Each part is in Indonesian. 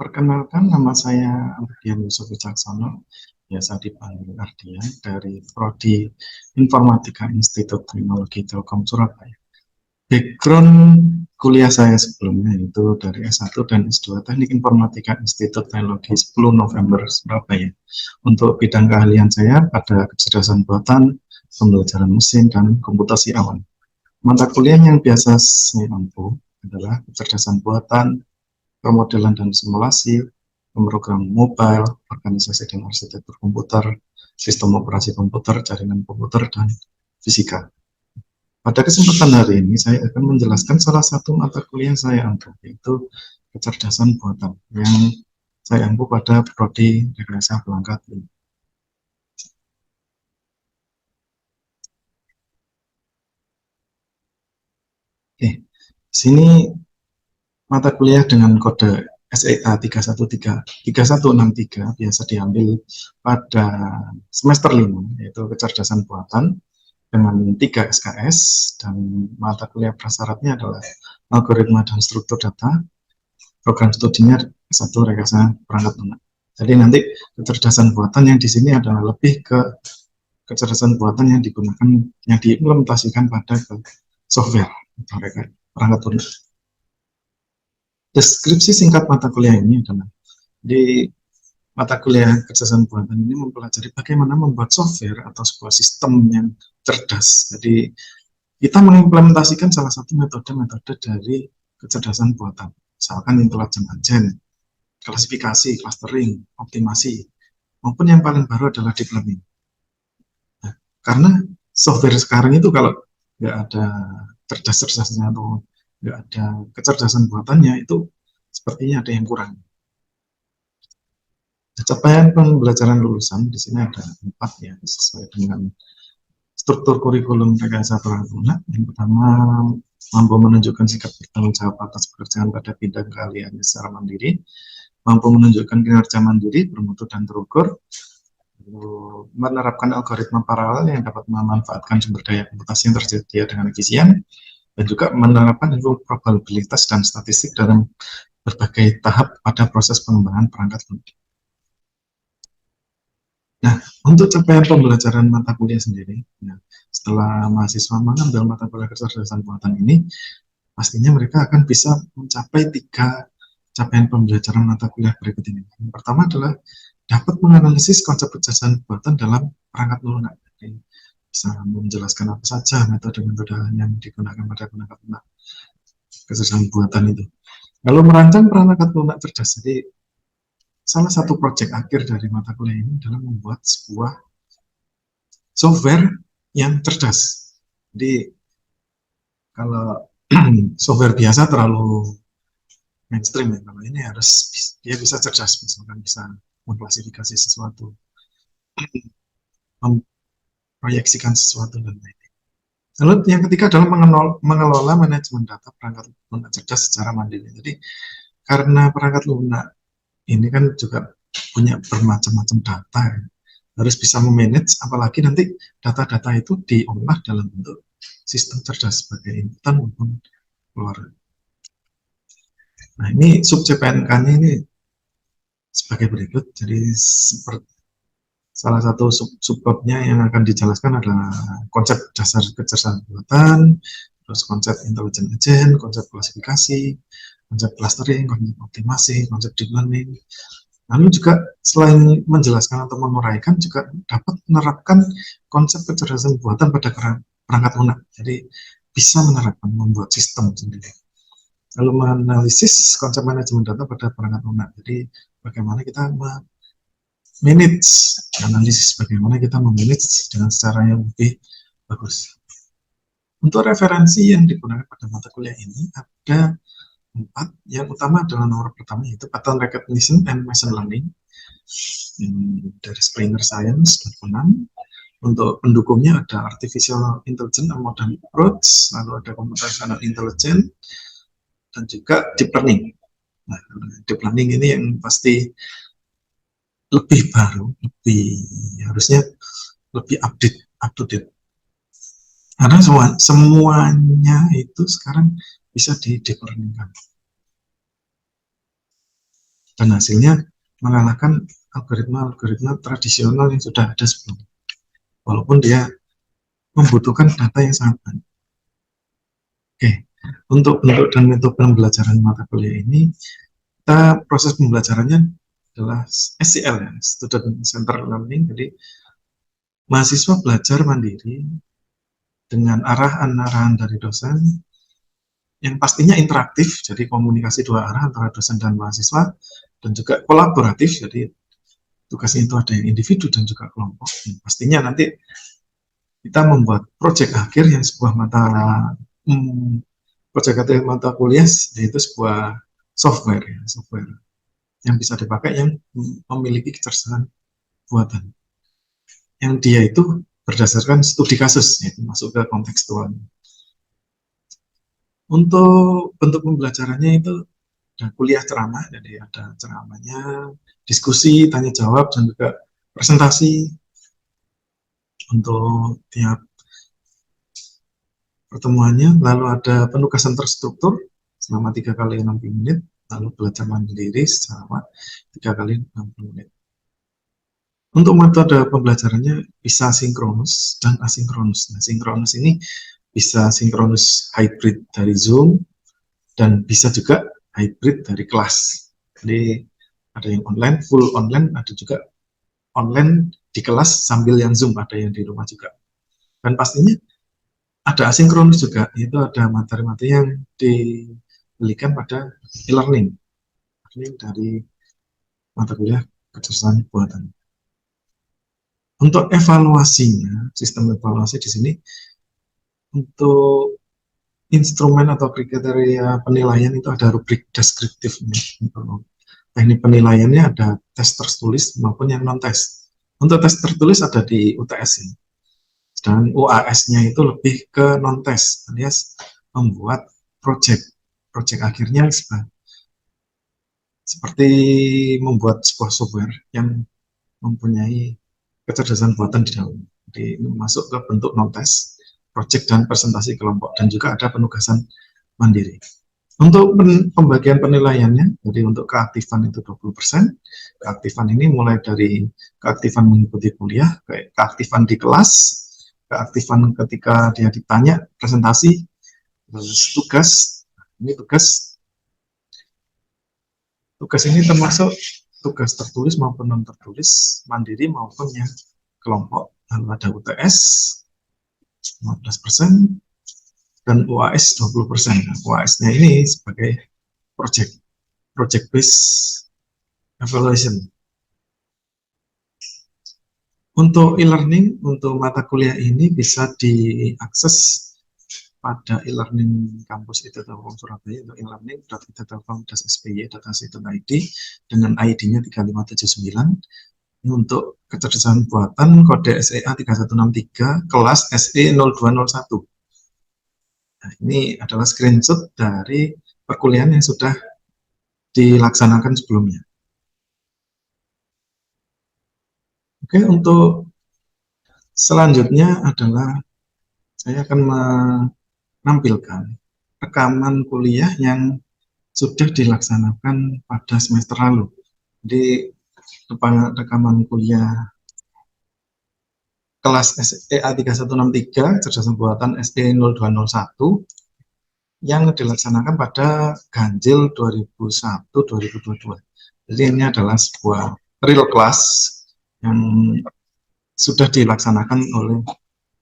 Perkenalkan, nama saya Ardian Yusuf Wicaksono, biasa dipanggil Ardian, dari Prodi Informatika Institut Teknologi Telkom Surabaya. Background kuliah saya sebelumnya itu dari S1 dan S2 Teknik Informatika Institut Teknologi 10 November Surabaya. Untuk bidang keahlian saya pada kecerdasan buatan, pembelajaran mesin, dan komputasi awan. Mata kuliah yang biasa saya ampu adalah kecerdasan buatan, pemodelan dan simulasi, pemrograman mobile, organisasi dan arsitektur komputer, sistem operasi komputer, jaringan komputer, dan fisika. Pada kesempatan hari ini, saya akan menjelaskan salah satu mata kuliah yang saya ampu, yaitu kecerdasan buatan, yang saya ampu pada Prodi Rekayasa Perangkat Lunak. Oke, sini mata kuliah dengan kode SEA 3163 biasa diambil pada semester 5, yaitu kecerdasan buatan dengan 3 SKS, dan mata kuliah prasyaratnya adalah algoritma dan struktur data. Program studinya satu rekayasa perangkat lunak. Jadi nanti kecerdasan buatan yang di sini adalah lebih ke kecerdasan buatan yang digunakan, yang diimplementasikan pada software atau perangkat lunak. Deskripsi singkat mata kuliah ini adalah di mata kuliah kecerdasan buatan ini mempelajari bagaimana membuat software atau sebuah sistem yang cerdas. Jadi kita mengimplementasikan salah satu metode-metode dari kecerdasan buatan, misalkan intelligent agent, klasifikasi, clustering, optimasi, maupun yang paling baru adalah deep learning. Nah, karena software sekarang itu kalau nggak ada cerdas-cerdasnya atau nggak ada kecerdasan buatannya, itu sepertinya ada yang kurang. Capaian pembelajaran lulusan di sini ada 4 ya, sesuai dengan struktur kurikulum rekayasa perangkat lunak. Yang pertama, mampu menunjukkan sikap bertanggung jawab atas pekerjaan pada bidang keahlian secara mandiri, mampu menunjukkan kinerja mandiri, bermutu dan terukur, menerapkan algoritma paralel yang dapat memanfaatkan sumber daya komputasi yang tersedia dengan efisien, dan juga menerapkan ilmu probabilitas dan statistik dalam berbagai tahap pada proses pengembangan perangkat lunak. Nah, untuk capaian pembelajaran mata kuliah sendiri, ya, setelah mahasiswa mengambil mata kuliah kecerdasan buatan ini, pastinya mereka akan bisa mencapai 3 capaian pembelajaran mata kuliah berikut ini. Yang pertama adalah dapat menganalisis konsep kecerdasan buatan dalam perangkat lunak. Jadi, bisa menjelaskan apa saja metode-metode yang digunakan pada perangkat lunak kecerdasan buatan itu. Lalu merancang perangkat lunak cerdas. Jadi, salah satu proyek akhir dari mata kuliah ini adalah membuat sebuah software yang cerdas. Jadi kalau software biasa terlalu mainstream ya, kalau ini harus dia bisa cerdas, misalkan bisa mengklasifikasi sesuatu, memproyeksikan sesuatu, dan lain-lain. Lalu yang ketiga adalah mengelola manajemen data perangkat lunak cerdas secara mandiri. Jadi karena perangkat lunak ini kan juga punya bermacam-macam data, ya, harus bisa memanage, apalagi nanti data-data itu diolah dalam bentuk sistem cerdas sebagai inputan maupun keluaran. Nah, ini sub CPNK-nya ini sebagai berikut. Jadi seperti salah satu subbabnya yang akan dijelaskan adalah konsep dasar kecerdasan buatan, terus konsep intelligent agent, konsep klasifikasi, konsep clustering, konsep optimasi, konsep deep learning. Lalu juga selain menjelaskan atau menguraikan, juga dapat menerapkan konsep kecerdasan buatan pada perangkat lunak. Jadi bisa menerapkan, membuat sistem sendiri. Lalu menganalisis konsep manajemen data pada perangkat lunak. Jadi bagaimana kita manage, analisis bagaimana kita memanage dengan cara yang lebih bagus. Untuk referensi yang digunakan pada mata kuliah ini ada 4. Yang utama adalah nomor pertama, yaitu pattern recognition and machine learning dari Springer Science 2006. Untuk pendukungnya ada artificial intelligence and modern approach, lalu ada computational intelligence, dan juga deep learning. Nah, deep learning ini yang pasti lebih baru, harusnya lebih up to date. Karena semuanya itu sekarang bisa di deep learning kan. dan hasilnya mengalahkan algoritma-algoritma tradisional yang sudah ada sebelumnya, walaupun dia membutuhkan data yang sangat banyak. Oke, untuk bentuk dan metode pembelajaran mata kuliah ini, kita proses pembelajarannya adalah SCL ya, Student Center Learning. Jadi mahasiswa belajar mandiri dengan arahan-arahan dari dosen yang pastinya interaktif, jadi komunikasi dua arah antara dosen dan mahasiswa, dan juga kolaboratif, jadi tugasnya itu ada yang individu dan juga kelompok. Dan pastinya nanti kita membuat proyek akhir yang sebuah proyek akhir mata kuliah, yaitu sebuah software, ya, software yang bisa dipakai yang memiliki kecerdasan buatan. Yang dia itu berdasarkan studi kasus, yaitu masuk ke kontekstual. Untuk bentuk pembelajarannya itu ada kuliah ceramah, jadi ada ceramahnya, diskusi, tanya jawab, dan juga presentasi untuk tiap pertemuannya. Lalu ada penugasan terstruktur selama 3 kali 60 menit, lalu belajar mandiri selama 3 kali 60 menit. Untuk metode pembelajarannya bisa sinkronus dan asinkronus. Nah, sinkronus ini bisa sinkronus hybrid dari Zoom, dan bisa juga hybrid dari kelas. Jadi ada yang online, full online, ada juga online di kelas sambil yang Zoom, ada yang di rumah juga. Dan pastinya ada asinkronus juga, itu ada materi-materi yang diberikan pada e-learning. Ini dari mata kuliah kecerdasan buatan. Untuk evaluasinya, sistem evaluasi di sini, untuk instrumen atau kriteria penilaian itu ada rubrik deskriptif. Teknik penilaiannya ada tes tertulis maupun yang non-tes. Untuk tes tertulis ada di UTS ini. Sedangkan UAS-nya itu lebih ke non-tes, alias membuat project akhirnya seperti membuat sebuah software yang mempunyai kecerdasan buatan di dalam. Jadi masuk ke bentuk non-tes, project dan presentasi kelompok, dan juga ada penugasan mandiri. Untuk pembagian penilaiannya, jadi untuk keaktifan itu 20%. Keaktifan ini mulai dari keaktifan mengikuti kuliah, keaktifan di kelas, keaktifan ketika dia ditanya presentasi, terus tugas. Ini tugas ini termasuk tugas tertulis maupun non tertulis, mandiri maupun yang kelompok. Lalu ada UTS 15%, dan UAS 20%. UAS-nya ini sebagai project based evaluation. Untuk e-learning, untuk mata kuliah ini bisa diakses pada e-learning kampus ITB Surabaya, untuk e-learning.ittelkom.spy.ac.id dengan ID-nya 3579. Ini untuk kecerdasan buatan kode SEA 3163 kelas SE 0201. Nah, ini adalah screenshot dari perkuliahan yang sudah dilaksanakan sebelumnya. Oke, untuk selanjutnya adalah saya akan menampilkan rekaman kuliah yang sudah dilaksanakan pada semester lalu. Jadi rekaman kuliah kelas SEA 3163 kecerdasan buatan SE 0201 yang dilaksanakan pada Ganjil 2001-2022. Jadi ini adalah sebuah real class yang sudah dilaksanakan oleh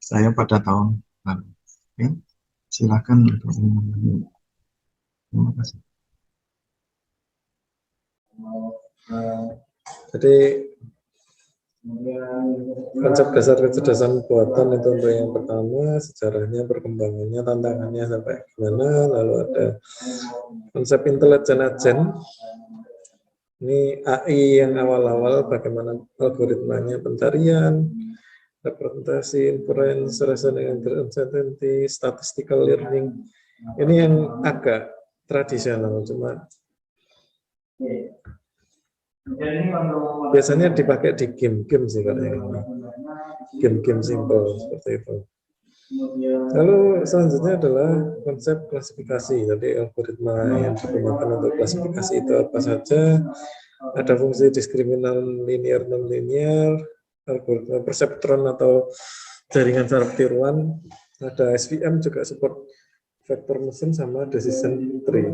saya pada tahun lalu. Oke, silakan. Terima kasih. Jadi konsep dasar kecerdasan buatan itu untuk yang pertama, sejarahnya, perkembangannya, tantangannya sampai gimana, lalu ada konsep intelijen agen. Ini AI yang awal-awal, bagaimana algoritmanya pencarian, representasi, inference, reasoning, uncertainty, statistical learning. Ini yang agak tradisional, cuma biasanya dipakai di game-game sih kalau yang ini. Game-game simple seperti itu. Lalu selanjutnya adalah konsep klasifikasi. Jadi algoritma yang digunakan untuk klasifikasi itu apa saja, ada fungsi diskriminant linear non-linear, algoritma perseptron atau jaringan saraf tiruan, ada SVM juga support vector mesin sama decision tree.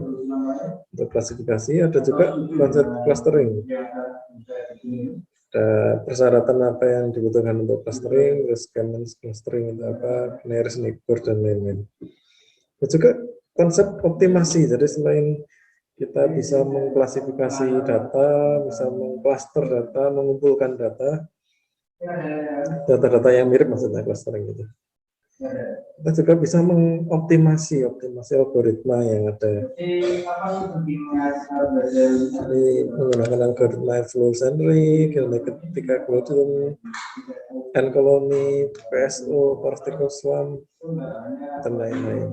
Untuk klasifikasi ada juga konsep clustering. Ada persyaratan apa yang dibutuhkan untuk clustering, terus Kamens clustering itu apa, Nares, Neighbor, dan lain-lain. Dan juga konsep optimasi, jadi selain kita bisa mengklasifikasi data, bisa mengcluster data, mengumpulkan data yang mirip maksudnya clustering itu. Kita juga bisa mengoptimasi algoritma yang ada. Jadi menggunakan algoritma evolutionary, ketika Claudium, N-colony, PSO, particle swarm, dan lain-lain.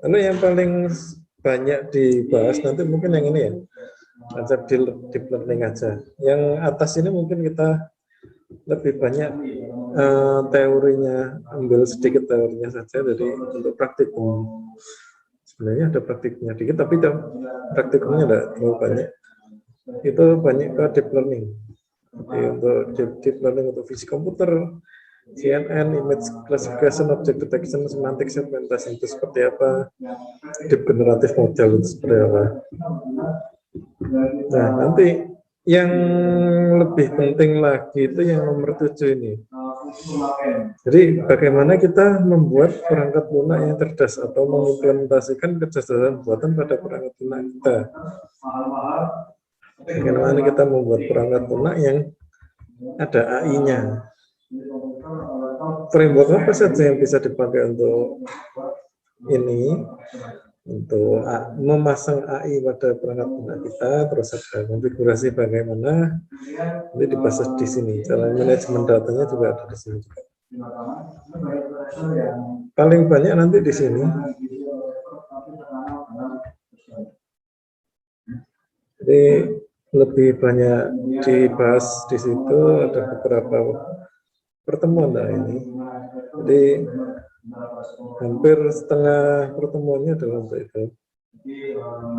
Lalu yang paling banyak dibahas nanti mungkin yang ini ya, konsep deep learning aja. Yang atas ini mungkin kita lebih banyak teorinya, ambil sedikit teorinya saja, jadi untuk praktikum sebenarnya ada praktiknya dikit, tapi praktikumnya tidak terlalu banyak. Itu banyak ke deep learning. Jadi untuk deep learning untuk fisik komputer, CNN, image classification, object detection, semantic segmentation itu seperti apa, deep generative model itu seperti apa. Nah, nanti yang lebih penting lagi itu yang nomor 7 ini. Jadi bagaimana kita membuat perangkat lunak yang cerdas atau mengimplementasikan kecerdasan buatan pada perangkat lunak kita. Bagaimana kita membuat perangkat lunak yang ada AI-nya. Framework apa saja yang bisa dipakai untuk ini, untuk memasang AI pada perangkat lunak kita, terus ada konfigurasi bagaimana, ini dibahas di sini. Cara manajemen datanya juga ada di sini. Paling banyak nanti di sini. Jadi lebih banyak dibahas di situ, ada beberapa pertemuan ini. Jadi hampir setengah pertemuannya adalah untuk itu.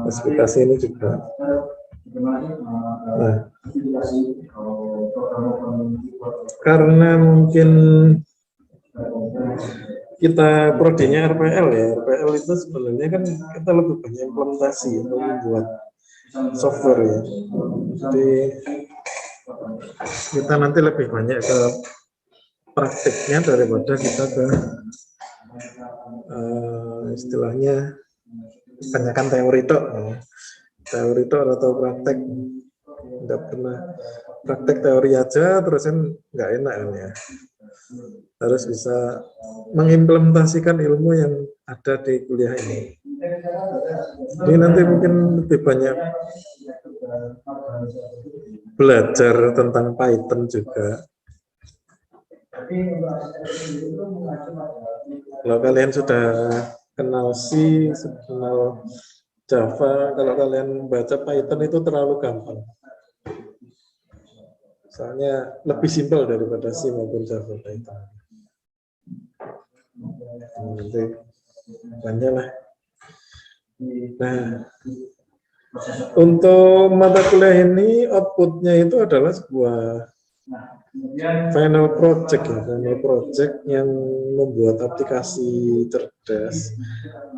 Klasifikasi ini juga. Nah, karena mungkin kita prodinya RPL ya, RPL itu sebenarnya kan kita lebih banyak implementasi untuk membuat software ya. Jadi kita nanti lebih banyak ke praktiknya daripada kita ke istilahnya banyakkan teori atau praktek. Nggak pernah praktek teori aja terus kan nggak enak kan ya. Harus bisa mengimplementasikan ilmu yang ada di kuliah ini. Jadi nanti mungkin lebih banyak belajar tentang Python juga. Kalau kalian sudah kenal C, kenal Java, kalau kalian baca Python itu terlalu gampang. Soalnya lebih simpel daripada C maupun Java Python. Nanti banyak lah. Nah, untuk mata kuliah ini outputnya itu adalah sebuah final project ya, final project yang membuat aplikasi cerdas.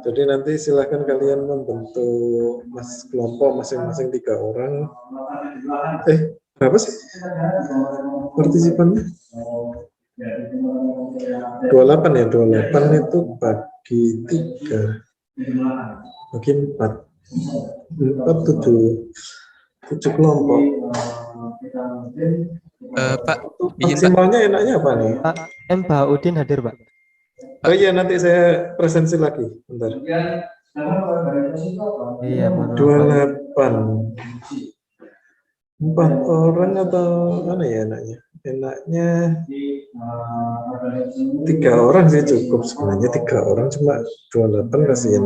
Jadi nanti silahkan kalian membentuk kelompok masing-masing 3 orang. Berapa sih partisipannya? 28 ya, 28 itu bagi 3, bagi 4, 7 kelompok. Pak, maksimalnya enaknya apa nih? Pak M. Bahaudin hadir, Pak. Oh iya, nanti saya presensi lagi, bentar. Iya, 28. 4 orang atau mana ya enaknya? Enaknya 3 orang sih cukup sebenarnya, 3 orang cuma 28 kasihan.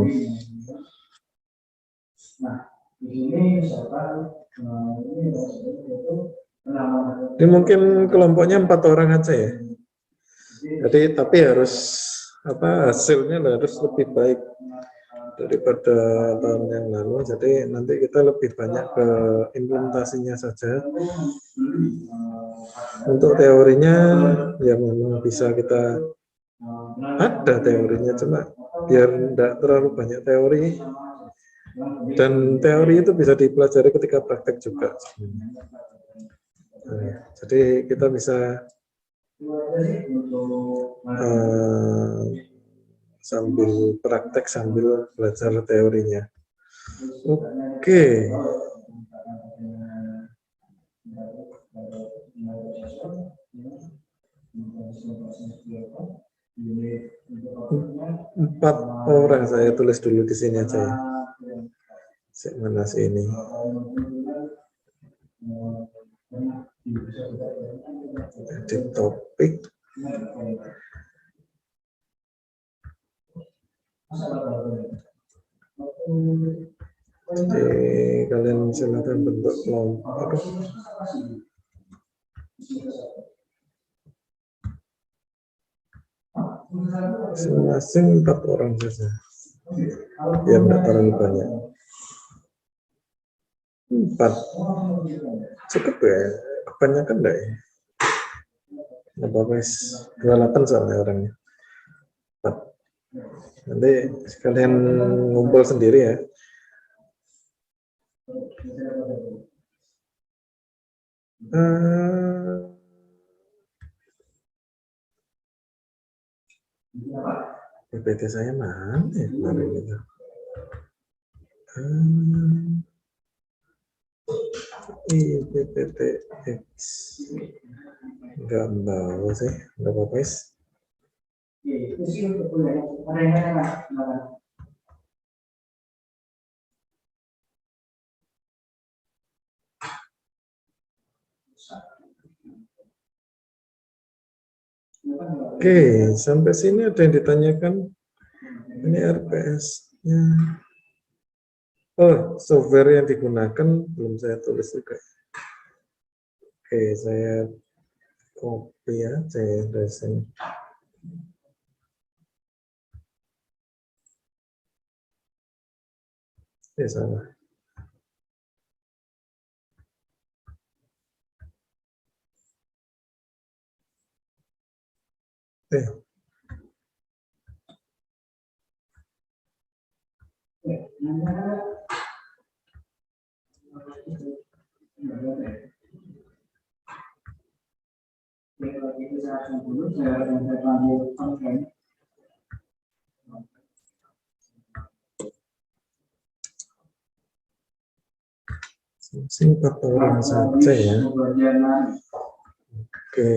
Ini mungkin kelompoknya 4 orang aja ya. Jadi tapi harus hasilnya harus lebih baik daripada tahun yang lalu. Jadi nanti kita lebih banyak ke implementasinya saja. Untuk teorinya ya memang bisa kita ada teorinya, cuma biar tidak terlalu banyak teori, dan teori itu bisa dipelajari ketika praktek juga. Nah, jadi kita bisa sambil praktek sambil belajar teorinya. Oke. Empat orang saya tulis dulu di sini aja ya. Mana sih ini? Edit topik. Jadi kalian silakan bentuk kelompok. Masing-masing 4 orang saja, biar tidak terlalu banyak. 4 cukup ya, kebanyakan enggak ya? Nggak apa-apa, 28 soalnya orangnya. 4. Nanti sekalian ngumpul sendiri ya. PPT saya mana ya kemarin itu? PPT X nggak tahu sih, nggak apa-apa guys. Oke, sampai sini ada yang ditanyakan. Ini RPS-nya. Oh, software yang digunakan belum saya tulis juga. Oke, saya copy aja ya dari sini. Ya, salah. Singkat orang saja ya. Oke.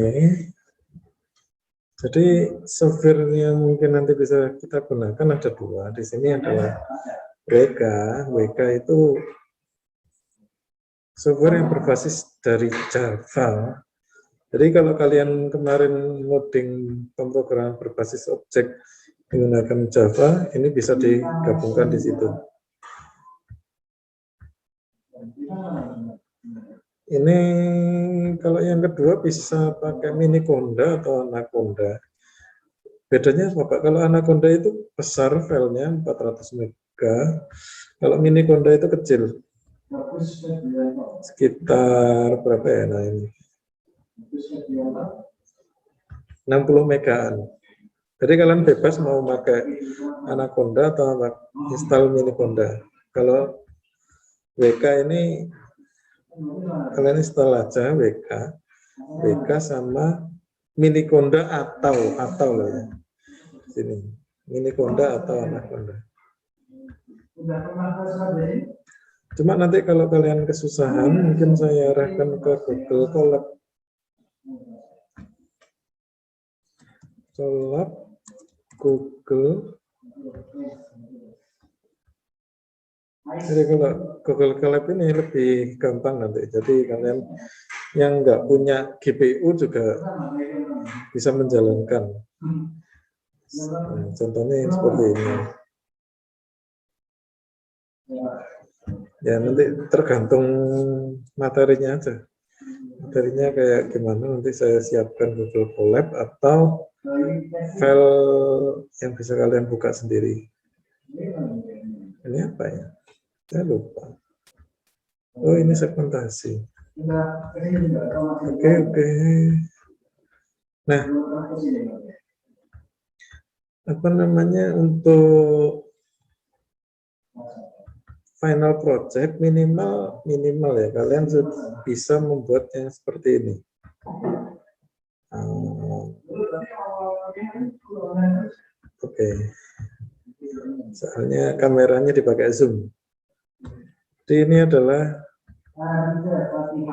Jadi software yang mungkin nanti bisa kita gunakan ada 2. Di sini adalah WK. WK itu software yang berbasis dari Java. Jadi kalau kalian kemarin ngoding pemrograman berbasis objek menggunakan Java, ini bisa digabungkan di situ. Ini kalau yang kedua bisa pakai Miniconda atau Anaconda. Bedanya apa Pak? Kalau Anaconda itu besar filenya 400 MB. Kalau Miniconda itu kecil. Sekitar berapa ya? Nah ini 60 megaan. Jadi kalian bebas mau pakai Anaconda atau install Miniconda. Kalau WK ini kalian install aja WK sama Miniconda atau loh ya. Sini Miniconda atau Anaconda. Cuma nanti kalau kalian kesusahan mungkin saya arahkan ke Google Colab. Google. Jadi kalau Google Colab ini lebih gampang nanti. Jadi kalian yang nggak punya GPU juga bisa menjalankan. Nah, contohnya seperti ini. Ya nanti tergantung materinya aja. Materinya kayak gimana nanti saya siapkan Google Colab atau file yang bisa kalian buka sendiri. Ini apa ya? Saya lupa. Oh, ini segmentasi. Oke. Nah, apa namanya, untuk final project minimal ya kalian bisa membuat yang seperti ini. Oke. Soalnya kameranya dipakai zoom. Jadi ini adalah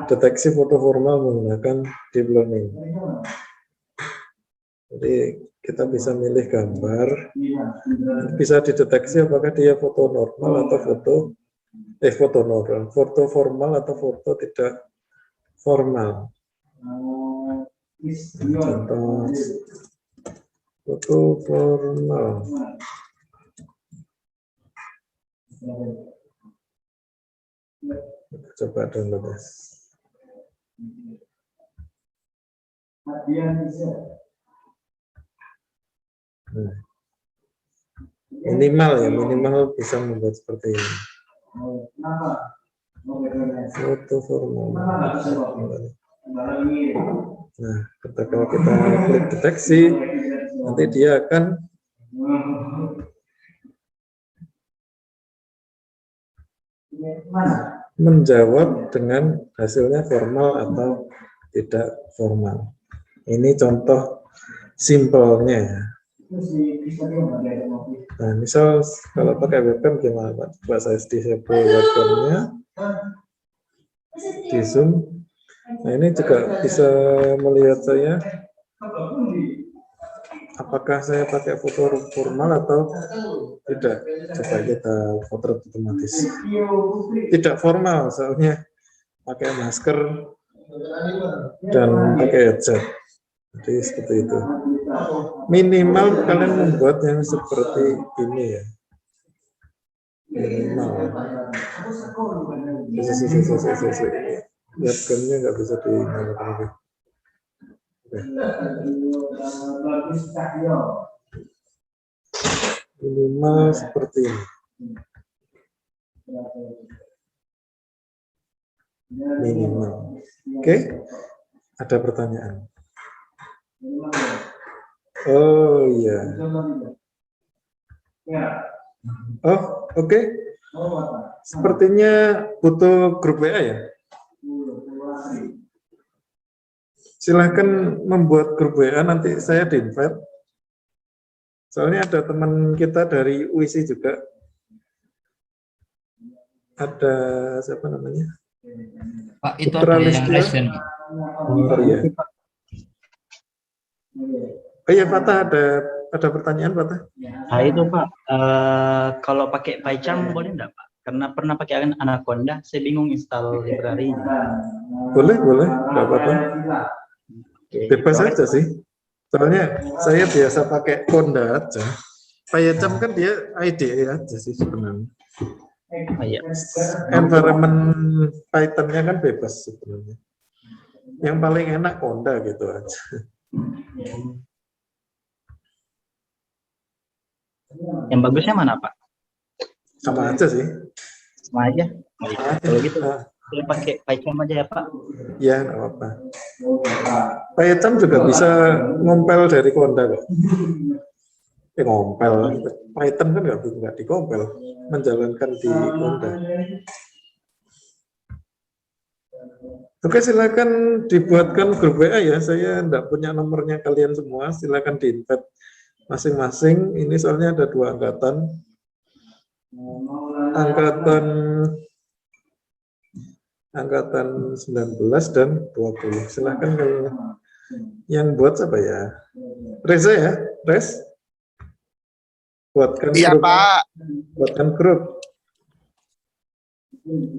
deteksi foto formal menggunakan deep learning. Jadi kita bisa milih gambar, bisa dideteksi apakah dia foto normal atau foto formal atau foto tidak formal. Contoh foto formal. Coba download ya. Minimal bisa membuat seperti ini. Foto formal. Nah, ketika kita klik deteksi, nanti dia akan menjawab dengan hasilnya formal atau tidak formal. Ini contoh simpelnya. Nah, misal kalau pakai webcam gimana Pak? Coba saya disable webcamnya, di zoom. Nah, ini juga bisa melihat saya apakah saya pakai foto formal atau tidak. Coba kita foto otomatis. Tidak formal, soalnya pakai masker dan pakai headset. Jadi seperti itu. Minimal kalian membuat yang seperti ini ya. Minimal. Webcamnya nggak bisa dinyalakan lagi. Minimal seperti ini. Minimal. Oke. Ada pertanyaan? Oh iya. Oh, oke. Sepertinya butuh grup WA ya. Silahkan membuat grup WA, nanti saya di-invite. Soalnya ada teman kita dari UISI juga. Ada siapa namanya? Pak, itu ada yang raise kan? Oh iya. Oh iya, Fatah, ada pertanyaan, Fatah? Nah itu Pak, kalau pakai PyCharm boleh enggak Pak? Karena pernah pakai Anaconda, saya bingung install library-nya. Boleh, enggak apa-apa. Bebas aja sih. Soalnya saya biasa pakai Conda aja. PyCharm kan dia IDE aja sih sebenarnya. Oh, iya. Environment Python-nya kan bebas sebenarnya. Yang paling enak Conda gitu aja. Yang bagusnya mana Pak? Sama aja sih. Sama aja. Kalau gitu, saya pakai PyCharm aja ya Pak. Ya, nggak apa-apa. PyCharm juga bisa ngompel dari Conda kok. Ngompel. Python kan nggak dikompel, menjalankan di Conda. Oke, silakan dibuatkan grup WA ya. Saya enggak punya nomornya kalian semua. Silakan di-invite masing-masing. Ini soalnya ada 2 angkatan. Angkatan 19 dan 20. Silakan kalau yang buat siapa ya? Reza ya? Rez? Buatkan Iya, grup. Pak. Buatkan grup.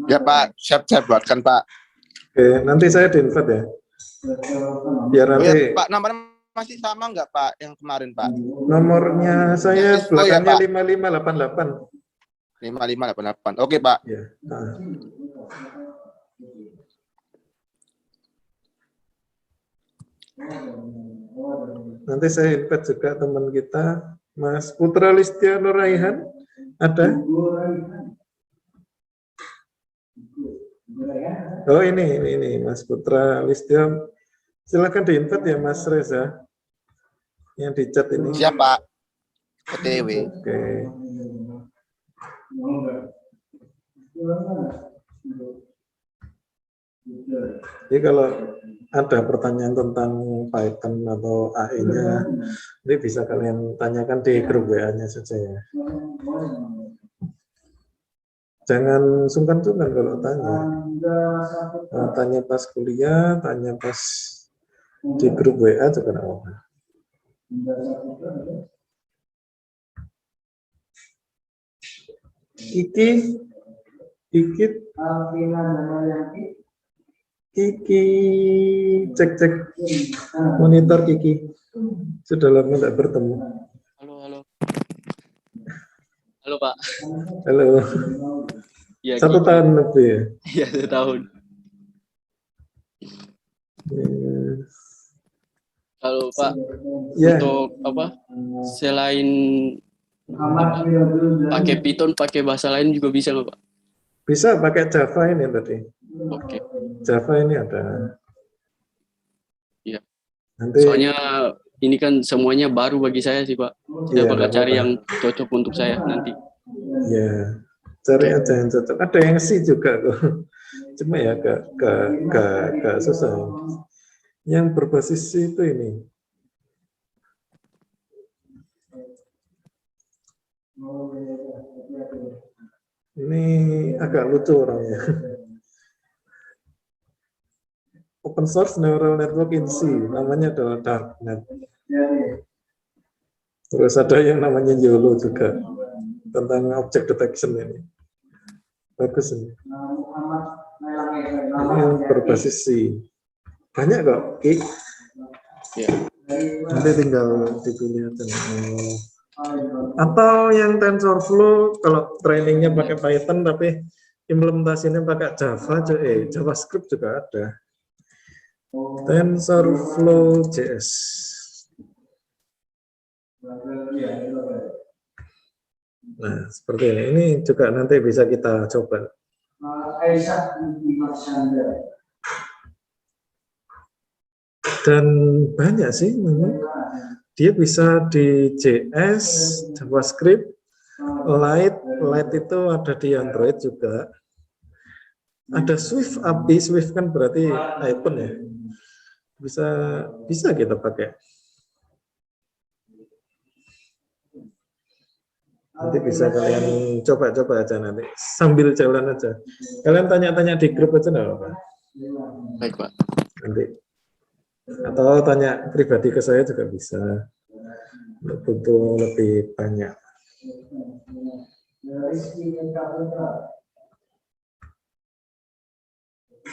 Ya, Pak. Siap buatkan, Pak. Oke, nanti saya di-invite ya. Biar Oh, nanti. ya, Pak, nomornya masih sama nggak, Pak, yang kemarin, Pak? Nomornya saya Cisco ya, belakangnya Pak? 5588. 5588. Oke, Pak. Ya. Nah. Nanti saya invite juga teman kita, Mas Putra Listia Nuraihan. Ada? Oh ini Mas Putra Listio. Silakan di-invite ya Mas Reza. Yang di chat ini. Siap, Pak. OTW. Oke. Jadi kalau ada pertanyaan tentang Python atau AI-nya, ini bisa kalian tanyakan di grup WA-nya saja ya. Jangan sungkan-sungkan kalau tanya. Tanya pas kuliah, tanya pas di grup WA juga tidak apa-apa. Kiki, cek monitor Kiki. Sudah lama tidak bertemu. Halo Pak. Halo. Ya, 1 tahun lebih ya. Iya, 1 tahun. Halo Pak. Ya. Untuk apa? Selain pakai Python, pakai bahasa lain juga bisa nggak Pak? Bisa pakai Java ini tadi. Oke. Java ini ada. Iya. Nanti. Soalnya ini kan semuanya baru bagi saya sih Pak. Saya Ya, bakal cari yang cocok untuk saya nanti. Ya, cari aja yang cocok. Ada yang C juga kok. Cuma ya agak susah. Yang berbasis C itu ini. Ini agak lucu orangnya. Open source neural network in C, namanya adalah Darknet. Terus ada yang namanya YOLO juga, tentang object detection ini. Bagus ini. Ini yang berbasis C. Banyak kok, Ki. Ya. Nanti tinggal dipilih aja. Atau yang TensorFlow, kalau trainingnya pakai Python, tapi implementasinya pakai Java, JavaScript juga ada. TensorFlow JS. Nah, seperti ini. Ini juga nanti bisa kita coba. Dan banyak sih, dia bisa di JS, JavaScript, Light itu ada di Android juga. Ada Swift API, Swift kan berarti iPhone ya. Bisa kita pakai. Nanti bisa kalian coba-coba aja nanti sambil jalan aja. Kalian tanya-tanya di grup aja nggak apa-apa. Baik Pak. Nanti. Atau tanya pribadi ke saya juga bisa. Butuh lebih banyak.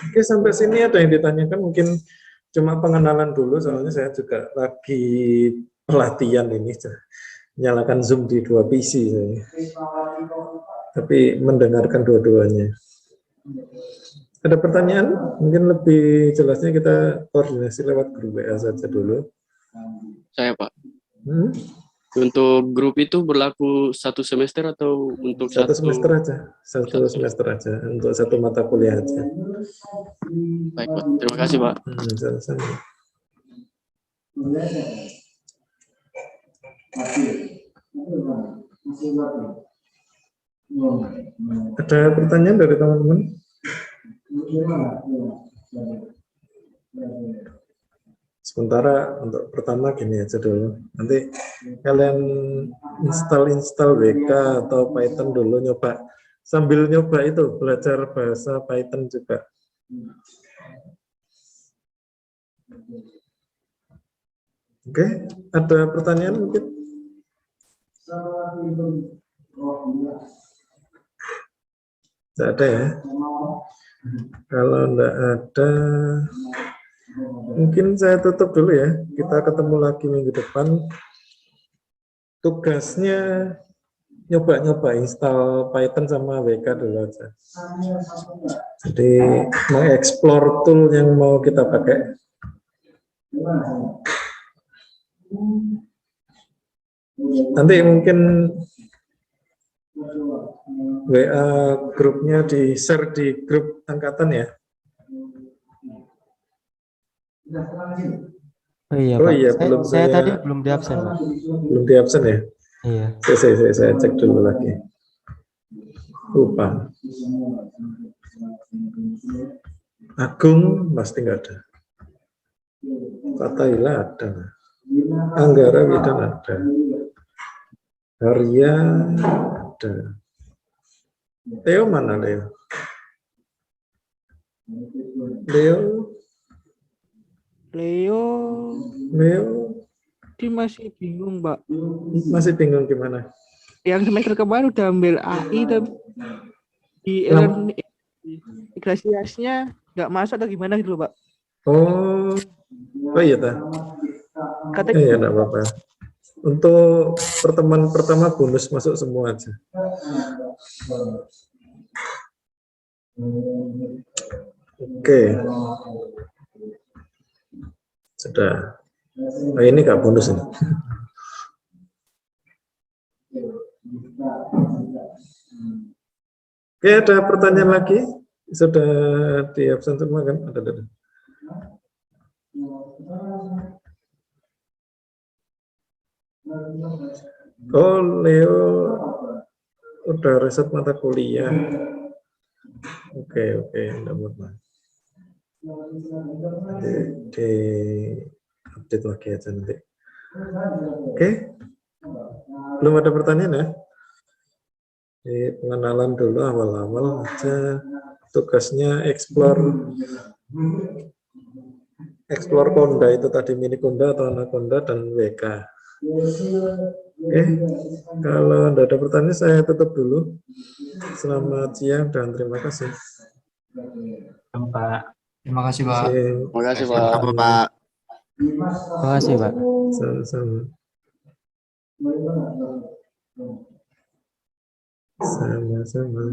Oke, sampai sini ada yang ditanyakan, mungkin cuma pengenalan dulu, soalnya saya juga lagi pelatihan ini, nyalakan Zoom di 2 PC saya. Tapi mendengarkan dua-duanya. Ada pertanyaan? Mungkin lebih jelasnya kita koordinasi lewat grup WA saja dulu. Saya Pak. Untuk grup itu berlaku 1 semester atau untuk satu semester aja? Satu semester aja, untuk 1 mata kuliah aja. Baik Pak, terima kasih Pak. Sama-sama. Ada pertanyaan dari teman-teman? Sementara untuk pertama gini aja dulu. Nanti kalian install WK atau Python dulu, nyoba. Sambil nyoba itu belajar bahasa Python juga. Oke, ada pertanyaan mungkin? Tidak ada ya? Kalau tidak ada, mungkin saya tutup dulu ya. Kita ketemu lagi minggu depan. Tugasnya nyoba-nyoba install Python sama WK dulu aja. Jadi mengeksplor tool yang mau kita pakai. Nanti mungkin WA grupnya di-share di grup angkatan ya. Oh iya, Oh Pak. iya, Saya, belum saya saya- tadi belum di absen, Pak. Belum di absen ya? Iya. Saya cek dulu lagi. Lupa. Agung pasti nggak ada. Fatahila ada. Anggara Widan ada. Arya ada. Leo mana Leo? Leo Dia masih bingung, Mbak. masih bingung gimana? Yang semester kemarin udah ambil AI tapi di integrasiasnya nggak masuk atau gimana gitu loh, Pak. Oh iya ta. Katanya Iya enggak apa-apa. Untuk pertemuan pertama bonus masuk semua aja. Oke. Sudah. Oh, ini nggak bonus ini. Oke, ada pertanyaan lagi? Sudah di absen semua kan? Ada. Oh, Leo udah reset mata kuliah. Oke, enggak apa-apa. Di update lagi aja nanti. Oke. Belum ada pertanyaan ya? Di pengenalan dulu awal-awal aja. Tugasnya explore Konda itu tadi, mini Konda atau anaconda dan WK. Oke, kalau tidak ada pertanyaan saya tutup dulu. Selamat siang dan terima kasih. Pak. Terima kasih, Pak. Terima kasih, Pak. Apa Pak? Terima kasih, Pak. Sama-sama. Sama-sama.